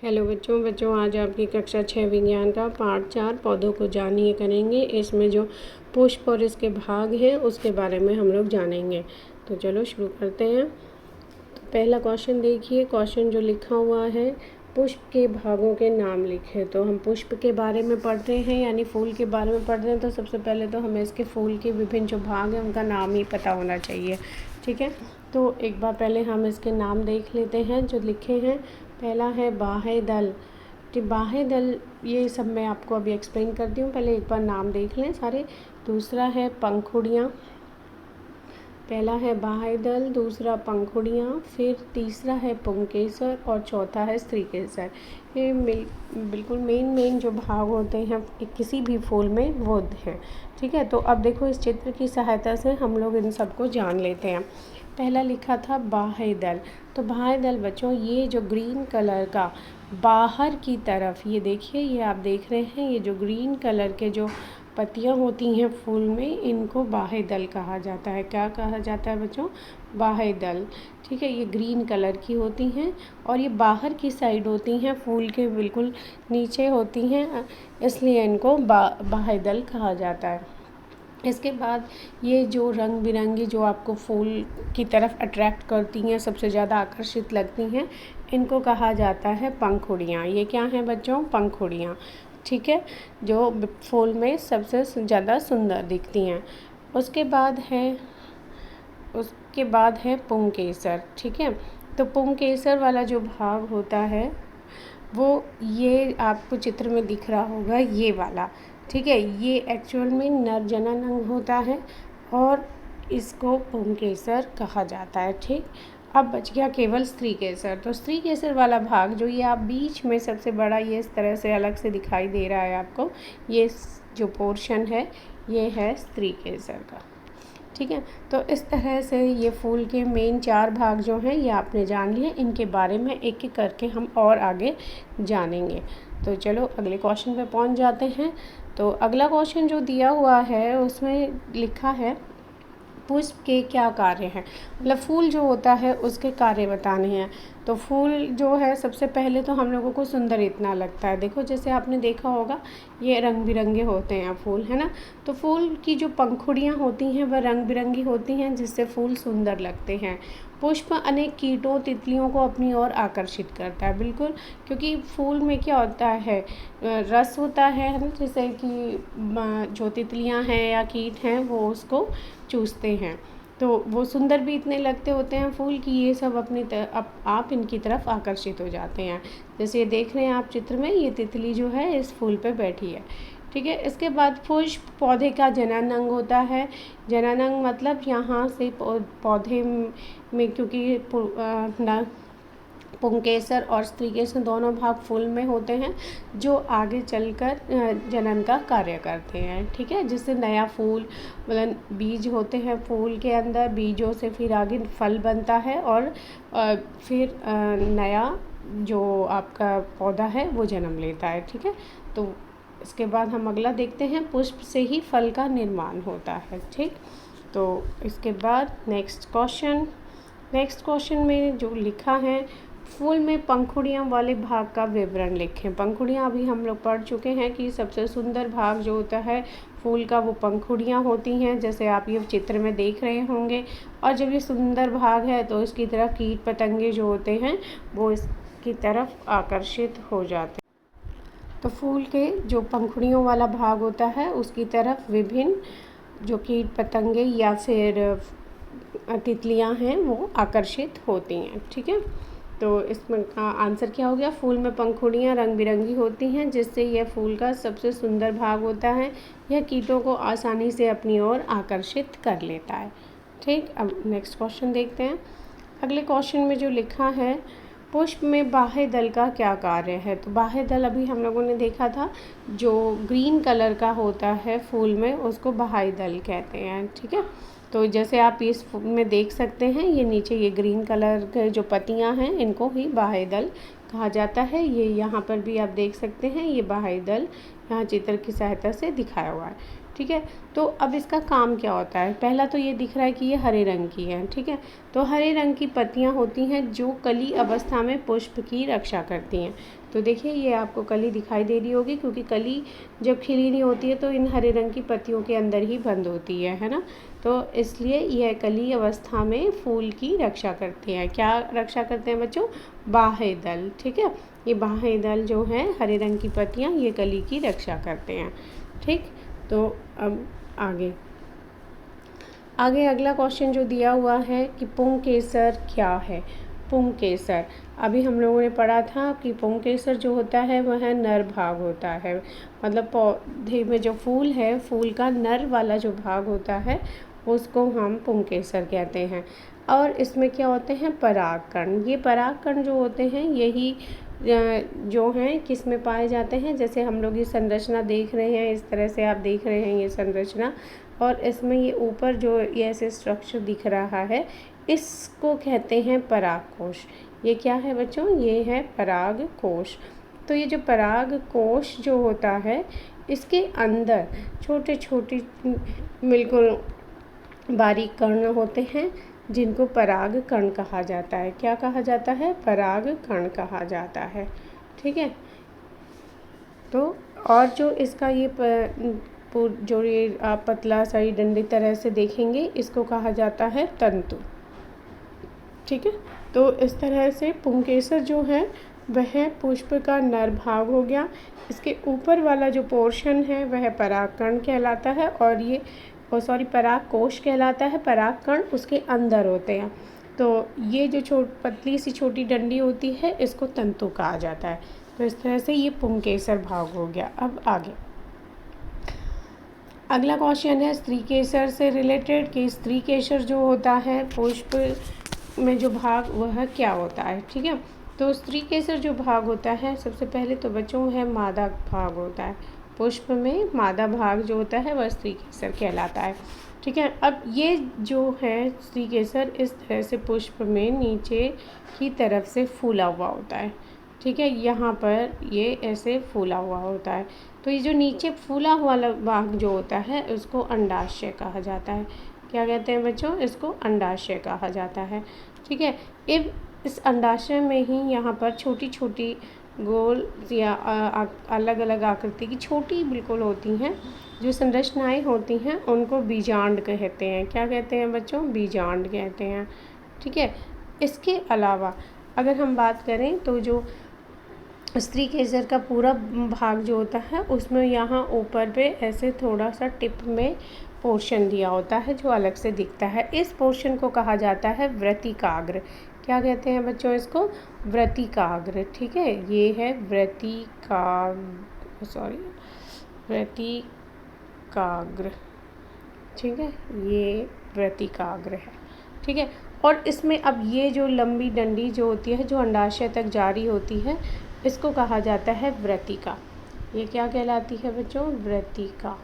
Hello बच्चों आज आपकी कक्षा 6 विज्ञान का पाठ 4 पौधों को जानिए करेंगे। इसमें जो पुष्प और इसके भाग हैं उसके बारे में हम लोग जानेंगे। तो चलो शुरू करते हैं। तो पहला क्वेश्चन देखिए, क्वेश्चन जो लिखा हुआ है, पुष्प के भागों के नाम लिखे। तो हम पुष्प के बारे में पढ़ रहे हैं, यानी फूल के बारे में पढ़ रहे हैं। तो सबसे पहले तो हमें इसके फूल के विभिन्न जो भाग हैं उनका नाम ही पता होना चाहिए, ठीक है। तो एक बार पहले हम इसके नाम देख लेते हैं जो लिखे हैं। पहला है बाह्यदल। तो बाह्यदल ये सब मैं आपको अभी एक्सप्लेन करती हूँ, पहले एक बार नाम देख लें सारे। दूसरा है पंखुड़ियाँ, पहला है बाह्यदल, दूसरा पंखुड़ियाँ, फिर तीसरा है पुंकेसर और चौथा है स्त्रीकेसर। ये बिल्कुल मेन जो भाग होते हैं किसी भी फूल में वो हैं, ठीक है। तो अब देखो इस चित्र की सहायता से हम लोग इन सबको जान लेते हैं। पहला लिखा था बाह्यदल। तो बाह्यदल बच्चों ये जो ग्रीन कलर का बाहर की तरफ, ये देखिए, ये आप देख रहे हैं, ये जो ग्रीन कलर के जो पत्तियाँ होती हैं फूल में, इनको बाह्यदल कहा जाता है। क्या कहा जाता है बच्चों? बाह्यदल, ठीक है। ये ग्रीन कलर की होती हैं और ये बाहर की साइड होती हैं, फूल के बिल्कुल नीचे होती हैं, इसलिए इनको बाह्यदल कहा जाता है। इसके बाद ये जो रंग बिरंगी जो आपको फूल की तरफ अट्रैक्ट करती हैं, सबसे ज़्यादा आकर्षित लगती हैं, इनको कहा जाता है पंखुड़ियाँ। ये क्या हैं बच्चों? पंखुड़ियाँ, ठीक है, जो फूल में सबसे ज़्यादा सुंदर दिखती हैं। उसके बाद है पुंकेसर, ठीक है। तो पुंकेसर वाला जो भाग होता है वो ये आपको चित्र में दिख रहा होगा, ये वाला, ठीक है। ये एक्चुअल में नर जनन अंग होता है और इसको पुंकेसर कहा जाता है, ठीक। अब बच गया केवल स्त्रीकेसर। तो स्त्रीकेसर वाला भाग जो ये आप बीच में सबसे बड़ा, ये इस तरह से अलग से दिखाई दे रहा है आपको, ये जो पोर्शन है ये है स्त्रीकेसर का, ठीक है। तो इस तरह से ये फूल के मेन 4 भाग जो हैं ये आपने जान लिए। इनके बारे में एक एक करके हम और आगे जानेंगे। तो चलो अगले क्वेश्चन पे पहुंच जाते हैं। तो अगला क्वेश्चन जो दिया हुआ है उसमें लिखा है पुष्प के क्या कार्य हैं, मतलब फूल जो होता है उसके कार्य बताने हैं। तो फूल जो है सबसे पहले तो हम लोगों को सुंदर इतना लगता है, देखो जैसे आपने देखा होगा ये रंग बिरंगे होते हैं फूल, है ना। तो फूल की जो पंखुड़ियाँ होती हैं वह रंग बिरंगी होती हैं, जिससे फूल सुंदर लगते हैं। पुष्प अनेक कीटों तितलियों को अपनी ओर आकर्षित करता है, बिल्कुल, क्योंकि फूल में क्या होता है, रस होता है ना, जैसे कि जो तितलियां हैं या कीट हैं वो उसको चूसते हैं, तो वो सुंदर भी इतने लगते होते हैं फूल की, ये सब आप इनकी तरफ आकर्षित हो जाते हैं। जैसे ये देख रहे हैं आप चित्र में, ये तितली जो है इस फूल पे बैठी है, ठीक है। इसके बाद पुष्प पौधे का जनन अंग होता है। जनन अंग मतलब यहाँ से पौधे में, क्योंकि पुंकेसर और स्त्रीकेसर दोनों भाग फूल में होते हैं जो आगे चलकर जनन का कार्य करते हैं, ठीक है। जिससे नया फूल, मतलब बीज होते हैं फूल के अंदर, बीजों से फिर आगे फल बनता है और फिर नया जो आपका पौधा है वो जन्म लेता है, ठीक है। तो इसके बाद हम अगला देखते हैं, पुष्प से ही फल का निर्माण होता है, ठीक। तो इसके बाद नेक्स्ट क्वेश्चन में जो लिखा है, फूल में पंखुड़ियाँ वाले भाग का विवरण लिखें। पंखुड़ियाँ अभी हम लोग पढ़ चुके हैं कि सबसे सुंदर भाग जो होता है फूल का वो पंखुड़ियाँ होती हैं, जैसे आप ये चित्र में देख रहे होंगे। और जब ये सुंदर भाग है तो इसकी तरफ कीट पतंगे जो होते हैं वो इसकी तरफ आकर्षित हो जाते हैं। तो फूल के जो पंखुड़ियों वाला भाग होता है उसकी तरफ विभिन्न जो कीट पतंगे या फिर तितलियां हैं वो आकर्षित होती हैं, ठीक है। तो इसमें का आंसर क्या हो गया? फूल में पंखुड़ियाँ रंग बिरंगी होती हैं, जिससे यह फूल का सबसे सुंदर भाग होता है। यह कीटों को आसानी से अपनी ओर आकर्षित कर लेता है, ठीक। अब नेक्स्ट क्वेश्चन देखते हैं। अगले क्वेश्चन में जो लिखा है, पुष्प में बाह्यदल का क्या कार्य है। तो बाह्यदल अभी हम लोगों ने देखा था, जो ग्रीन कलर का होता है फूल में उसको बाह्यदल कहते हैं, ठीक है। तो जैसे आप इस में देख सकते हैं, ये नीचे ये ग्रीन कलर के जो पत्तियां हैं इनको ही बाह्यदल कहा जाता है। ये यहाँ पर भी आप देख सकते हैं, ये बाह्यदल यहाँ चित्र की सहायता से दिखाया हुआ है, ठीक है। तो अब इसका काम क्या होता है, पहला तो ये दिख रहा है कि ये हरे रंग की है, ठीक है। तो हरे रंग की पत्तियां होती हैं जो कली अवस्था में पुष्प की रक्षा करती हैं। तो देखिए ये आपको कली दिखाई दे रही होगी, क्योंकि कली जब खिली नहीं होती है तो इन हरे रंग की पत्तियों के अंदर ही बंद होती है ना। तो इसलिए यह कली अवस्था में फूल की रक्षा करते हैं। क्या रक्षा करते हैं बच्चों, बाह्य दल, ठीक है। ये बाह्य दल जो है हरे रंग की पत्तियां, ये कली की रक्षा करते हैं, ठीक। तो अब आगे अगला क्वेश्चन जो दिया हुआ है कि पुंकेसर क्या है। पुंकेसर अभी हम लोगों ने पढ़ा था कि पुंकेसर जो होता है वह नर भाग होता है, मतलब पौधे में जो फूल है, फूल का नर वाला जो भाग होता है उसको हम पुंकेसर कहते हैं। और इसमें क्या होते हैं, परागकण। ये परागकण जो होते हैं यही जो हैं किस में पाए जाते हैं, जैसे हम लोग ये संरचना देख रहे हैं, इस तरह से आप देख रहे हैं ये संरचना, और इसमें ये ऊपर जो ये ऐसे स्ट्रक्चर दिख रहा है इसको कहते हैं परागकोश। ये क्या है बच्चों, ये है परागकोश। तो ये जो परागकोश जो होता है इसके अंदर छोटे छोटे बिल्कुल बारीक कण होते हैं जिनको परागकण कहा जाता है। क्या कहा जाता है, परागकण कहा जाता है, ठीक है। तो और जो इसका ये जो ये आप पतला सा ये डंडी तरह से देखेंगे इसको कहा जाता है तंतु, ठीक है। तो इस तरह से पुंकेसर जो है वह पुष्प का नर भाग हो गया। इसके ऊपर वाला जो पोर्शन है वह परागकण कहलाता है, और ये परागकोश कहलाता है। परागकण उसके अंदर होते हैं। तो ये जो पतली सी छोटी डंडी होती है इसको तंतु कहा जाता है। तो इस तरह से ये पुंकेसर भाग हो गया। अब आगे अगला क्वेश्चन है स्त्रीकेसर से रिलेटेड कि स्त्रीकेसर जो होता है पुष्प में जो भाग वह क्या होता है, ठीक है। तो स्त्रीकेसर जो भाग होता है सबसे पहले तो बच्चों है मादा भाग होता है। पुष्प में मादा भाग जो होता है वह स्त्रीकेसर कहलाता है, ठीक है। अब ये जो है स्त्रीकेसर इस तरह से पुष्प में नीचे की तरफ से फूला हुआ होता है, ठीक है। यहाँ पर ये ऐसे फूला हुआ होता है। तो ये जो नीचे फूला हुआ भाग जो होता है उसको अंडाशय कहा जाता है। क्या कहते हैं बच्चों, इसको अंडाशय कहा जाता है, ठीक है। इस अंडाशय में ही यहाँ पर छोटी छोटी गोल या अलग अलग आकृति की छोटी बिल्कुल होती हैं जो संरचनाएं होती हैं उनको बीजांड कहते हैं। क्या कहते हैं बच्चों, बीजांड कहते हैं, ठीक है। इसके अलावा अगर हम बात करें तो जो स्त्रीकेसर का पूरा भाग जो होता है उसमें यहाँ ऊपर पे ऐसे थोड़ा सा टिप में पोर्शन दिया होता है जो अलग से दिखता है। इस पोर्शन को कहा जाता है व्रतिकाग्र। क्या कहते हैं बच्चों इसको, व्रतिकाग्र, ठीक है। ये है व्रतिकाग्र, ठीक है, ये व्रतिकाग्र है, ठीक है। और इसमें अब ये जो लंबी डंडी जो होती है जो अंडाशय तक जारी होती है इसको कहा जाता है व्रतिका। ये क्या कहलाती है बच्चों, व्रतिका,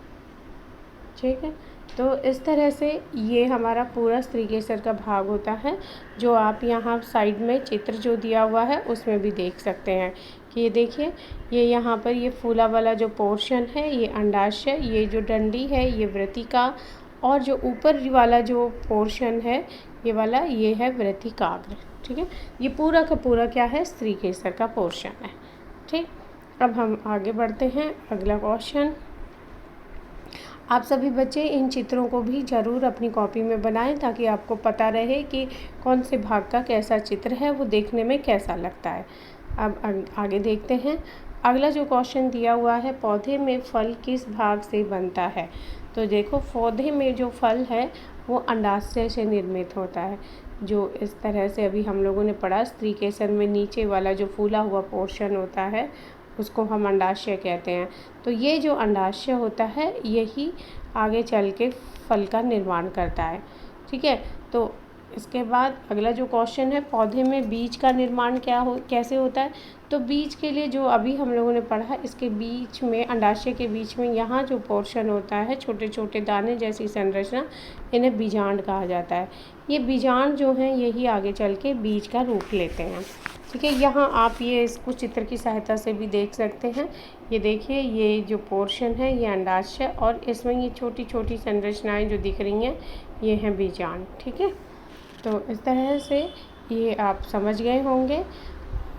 ठीक है। तो इस तरह से ये हमारा पूरा स्त्रीकेसर का भाग होता है, जो आप यहाँ साइड में चित्र जो दिया हुआ है उसमें भी देख सकते हैं कि ये देखिए ये यहाँ पर ये फूला वाला जो पोर्शन है ये अंडाशय, ये जो डंडी है ये व्रतिका, और जो ऊपर वाला जो पोर्शन है ये वाला ये है व्रतिकाग्र, ठीक है। ये पूरा का पूरा क्या है, स्त्रीकेसर का पोर्शन है, ठीक। अब हम आगे बढ़ते हैं। अगला क्वेश्चन, आप सभी बच्चे इन चित्रों को भी ज़रूर अपनी कॉपी में बनाएं ताकि आपको पता रहे कि कौन से भाग का कैसा चित्र है, वो देखने में कैसा लगता है। अब आगे देखते हैं। अगला जो क्वेश्चन दिया हुआ है, पौधे में फल किस भाग से बनता है। तो देखो पौधे में जो फल है वो अंडाशय से निर्मित होता है, जो इस तरह से अभी हम लोगों ने पढ़ा। स्त्रीकेसर में नीचे वाला जो फूला हुआ पोर्शन होता है उसको हम अंडाशय कहते हैं। तो ये जो अंडाशय होता है यही आगे चल के फल का निर्माण करता है, ठीक है। तो इसके बाद अगला जो क्वेश्चन है, पौधे में बीज का निर्माण कैसे होता है। तो बीज के लिए जो अभी हम लोगों ने पढ़ा, इसके बीच में अंडाशय के बीच में यहाँ जो पोर्शन होता है, छोटे छोटे दाने जैसी संरचना, इन्हें बीजांड कहा जाता है। ये बीजांड जो हैं यही आगे चल के बीज का रूप लेते हैं, ठीक है। यहाँ आप ये इसको चित्र की सहायता से भी देख सकते हैं। ये देखिए, ये जो पोर्शन है ये अंडाशय, और इसमें ये छोटी छोटी संरचनाएं जो दिख रही हैं ये हैं बीजांड। ठीक है, तो इस तरह से ये आप समझ गए होंगे।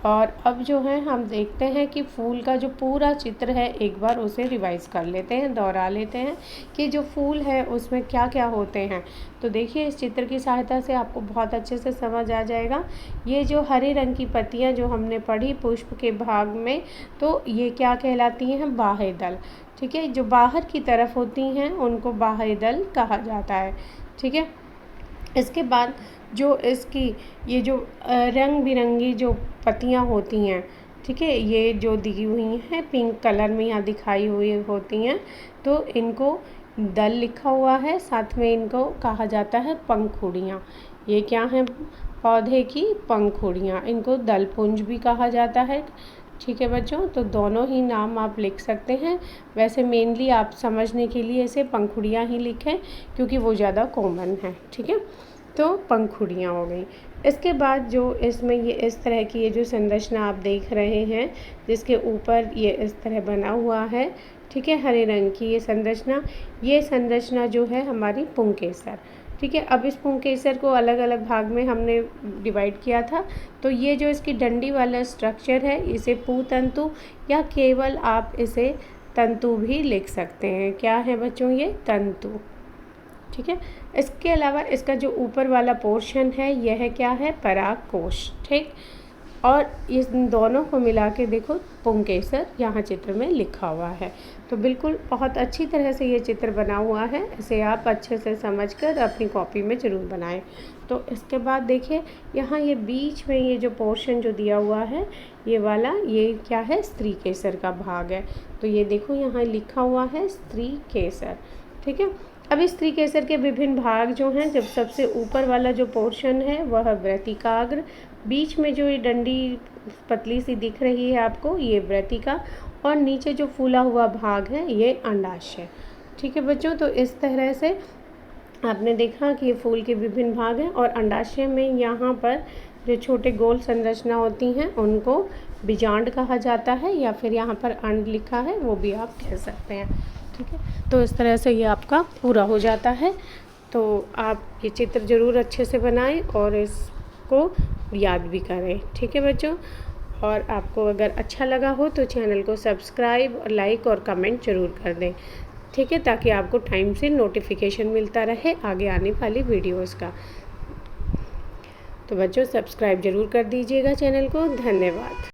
और अब जो है हम देखते हैं कि फूल का जो पूरा चित्र है, एक बार उसे रिवाइज कर लेते हैं, दोहरा लेते हैं कि जो फूल है उसमें क्या क्या होते हैं। तो देखिए, इस चित्र की सहायता से आपको बहुत अच्छे से समझ आ जाएगा। ये जो हरे रंग की पत्तियां जो हमने पढ़ी पुष्प के भाग में, तो ये क्या कहलाती हैं? बाह्य दल। ठीक है, जो बाहर की तरफ होती हैं उनको बाह्य दल कहा जाता है। ठीक है, इसके बाद जो इसकी ये जो रंग बिरंगी जो पत्तियां होती हैं, ठीक है, ये जो दी हुई हैं पिंक कलर में यहाँ दिखाई हुई होती हैं, तो इनको दल लिखा हुआ है। साथ में इनको कहा जाता है पंखुड़ियाँ। ये क्या हैं? पौधे की पंखुड़ियाँ, इनको दलपुंज भी कहा जाता है। ठीक है बच्चों, तो दोनों ही नाम आप लिख सकते हैं। वैसे मेनली आप समझने के लिए इसे पंखुड़ियाँ ही लिखें क्योंकि वो ज़्यादा कॉमन है। ठीक है, तो पंखुड़ियाँ हो गई। इसके बाद जो इसमें ये इस तरह की ये जो संरचना आप देख रहे हैं, जिसके ऊपर ये इस तरह बना हुआ है, ठीक है, हरे रंग की ये संरचना जो है हमारी पुंकेसर। ठीक है, अब इस पुंकेसर को अलग अलग भाग में हमने डिवाइड किया था। तो ये जो इसकी डंडी वाला स्ट्रक्चर है, इसे पूतंतु या केवल आप इसे तंतु भी लिख सकते हैं। क्या है बच्चों? ये तंतु। ठीक है, इसके अलावा इसका जो ऊपर वाला पोर्शन है यह क्या है? परागकोश। ठीक, और इस दोनों को मिला के देखो पुंकेसर यहाँ चित्र में लिखा हुआ है। तो बिल्कुल बहुत अच्छी तरह से ये चित्र बना हुआ है। इसे आप अच्छे से समझकर अपनी कॉपी में ज़रूर बनाएं। तो इसके बाद देखिए, यहाँ ये बीच में ये जो पोर्शन जो दिया हुआ है ये वाला, ये क्या है? स्त्री केसर का भाग है। तो ये देखो यहाँ लिखा हुआ है स्त्री केसर। ठीक है, अब इस स्त्री केसर के विभिन्न भाग जो हैं, जब सबसे ऊपर वाला जो पोर्शन है वह व्रतिकाग्र, बीच में जो ये डंडी पतली सी दिख रही है आपको, ये व्रतिका, और नीचे जो फूला हुआ भाग है ये अंडाशय। ठीक है बच्चों, तो इस तरह से आपने देखा कि ये फूल के विभिन्न भाग हैं, और अंडाशय में यहाँ पर जो छोटे गोल संरचना होती हैं उनको बीजांड कहा जाता है, या फिर यहाँ पर अंड लिखा है वो भी आप कह सकते हैं। ठीक है, तो इस तरह से ये आपका पूरा हो जाता है। तो आप ये चित्र ज़रूर अच्छे से बनाएं और इसको याद भी करें। ठीक है बच्चों, और आपको अगर अच्छा लगा हो तो चैनल को सब्सक्राइब और लाइक और कमेंट ज़रूर कर दें। ठीक है, ताकि आपको टाइम से नोटिफिकेशन मिलता रहे आगे आने वाली वीडियोज़ का। तो बच्चों, सब्सक्राइब ज़रूर कर दीजिएगा चैनल को। धन्यवाद।